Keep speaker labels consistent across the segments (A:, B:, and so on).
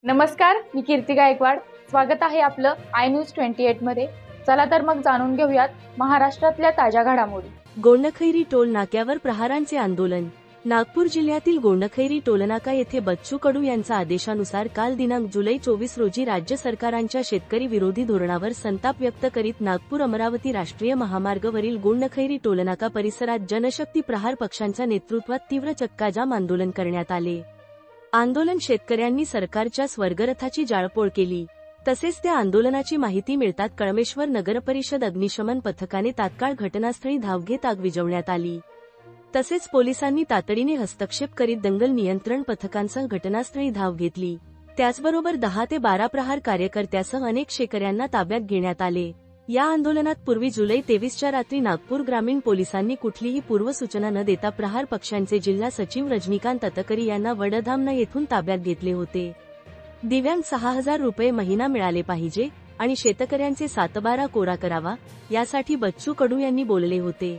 A: नमस्कार, मी कीर्ती गायकवाड। स्वागत आहे आपलं आय न्यूज 28 मध्ये। चला तर मग जाणून घेऊयात महाराष्ट्रातल्या ताज्या घडामोडी।
B: गोंडखैरी टोल नाक्यावर प्रहारांचे आंदोलन। नागपूर जिल्ह्यातील गोंडखैरी टोलनाका येथे बच्चू कडू यांच्या आदेशानुसार काल दिनांक जुलै 24 रोजी राज्य सरकारांच्या शेतकरी विरोधी धोरणावर संताप व्यक्त करीत नागपूर अमरावती राष्ट्रीय महामार्गावरील गोंडखैरी टोलनाका परिसरात जनशक्ती प्रहार पक्षांच्या नेतृत्वात तीव्र चक्काजाम आंदोलन करण्यात आले। आंदोलन शेतकऱ्यांनी सरकारच्या स्वर्गरथाची जाळपोळ केली। तसेच त्या आंदोलनाची माहिती मिळताच कळमेश्वर नगरपरिषद अग्निशमन पथकाने तात्काळ घटनास्थळी धाव घेत आग विझवण्यात आली। तसेच पोलिसांनी तातडीने हस्तक्षेप करीत दंगल नियंत्रण पथकांसह घटनास्थळी धाव घेतली। त्याचबरोबर 10 ते 12 प्रहार कार्यकर्त्यासह अनेक शेतकऱ्यांना ताब्यात घेण्यात आले। या आंदोलनात पूर्वी जुलै 23च्या रात्री नागपूर ग्रामीण पोलिसांनी कुठलीही पूर्वसूचना न देता प्रहार पक्षांचे जिल्हा सचिव रजनीकांत अतकरी यांना वडधामना येथून ताब्यात घेतले होते। दिव्यांग 6000 रुपये महिना मिळाले पाहिजे आणि शेतकऱ्यांचे सातबारा कोरा करावा यासाठी बच्चू कडू यांनी बोलले होते।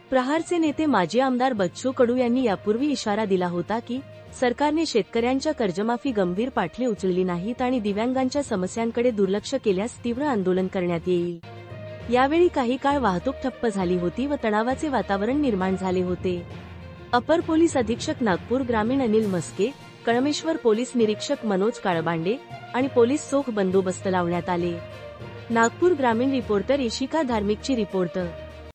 B: प्रहारचे नेते माजी आमदार बच्चू कडू यांनी यापूर्वी इशारा दिला होता की सरकारने शेतकऱ्यांच्या कर्जमाफी गंभीर पाठले उचलली नाहीत आणि दिव्यांगांच्या समस्यांकडे दुर्लक्ष केल्यास तीव्र आंदोलन करण्यात येईल। यावेळी काही काळ वाहतूक ठप्प झाली होती व तणावाचे वातावरण निर्माण झाले होते। अपर पोलीस अधीक्षक नागपूर ग्रामीण अनिल मस्के, कळमेश्वर पोलीस निरीक्षक मनोज काळबांडे आणि पोलीस चोख बंदोबस्त लावण्यात आले। नागपूर ग्रामीण रिपोर्टर इशिका धार्मिकची रिपोर्ट।